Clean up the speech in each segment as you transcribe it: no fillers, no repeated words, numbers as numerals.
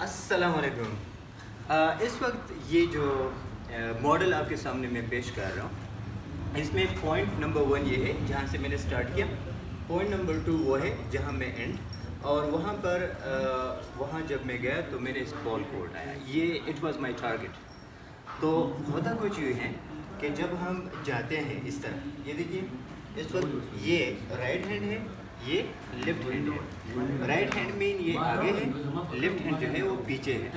अस्सलाम वालेकुम। इस वक्त ये जो मॉडल आपके सामने मैं पेश कर रहा हूँ, इसमें पॉइंट नंबर 1 ये है जहाँ से मैंने स्टार्ट किया, पॉइंट नंबर 2 वो है जहाँ मैं एंड, और वहाँ पर वहाँ जब मैं गया तो मैंने इस बॉल को उठाया, ये इट वाज माय टारगेट। तो होता कुछ ये है कि जब हम जाते हैं इस तरह, ये देखिए इस वक्त ये राइट हैंड है, ये लेफ्ट हैंड है। राइट हैंड में ये आगे है, लेफ्ट हैंड जो है वो पीछे है।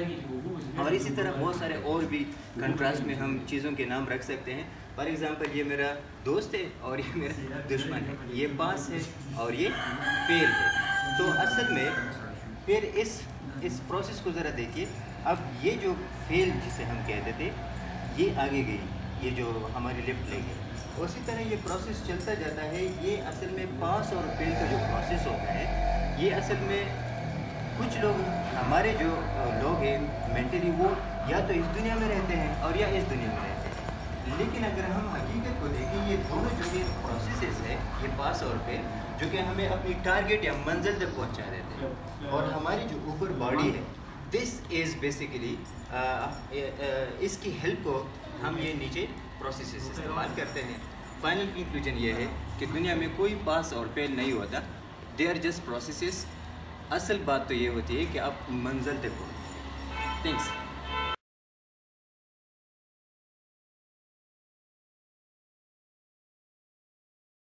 और इसी तरह बहुत सारे और भी कंट्रास्ट में हम चीज़ों के नाम रख सकते हैं। फॉर एग्ज़ाम्पल ये मेरा दोस्त है और ये मेरा दुश्मन है, ये पास है और ये फेल है। तो असल में फिर इस प्रोसेस को ज़रा देखिए। अब ये जो फेल जिसे हम कहते थे ये आगे गई, ये जो हमारी लेफ्ट लेग है, उसी तरह ये प्रोसेस चलता जाता है। ये असल में पास और फेल का जो प्रोसेस होता है, ये असल में कुछ लोग हमारे जो लोग हैं मेंटली वो या तो इस दुनिया में रहते हैं और या इस दुनिया में रहते हैं। लेकिन अगर हम हकीकत को देखें, ये दोनों जो ये प्रोसेस है, ये पास और फेल, जो कि हमें अपनी टारगेट या मंजिल तक पहुंचा देते हैं। और हमारी जो ऊपर बॉडी है, दिस इज़ बेसिकली इसकी हेल्प को हम ये नीचे प्रोसेस इस्तेमाल करते हैं। फाइनल कंक्लूजन ये है कि दुनिया में कोई पास और फेल नहीं होता, दे आर जस्ट प्रोसेसेस। असल बात तो ये होती है कि आप मंजिल तक पहुँचें। थैंक्स।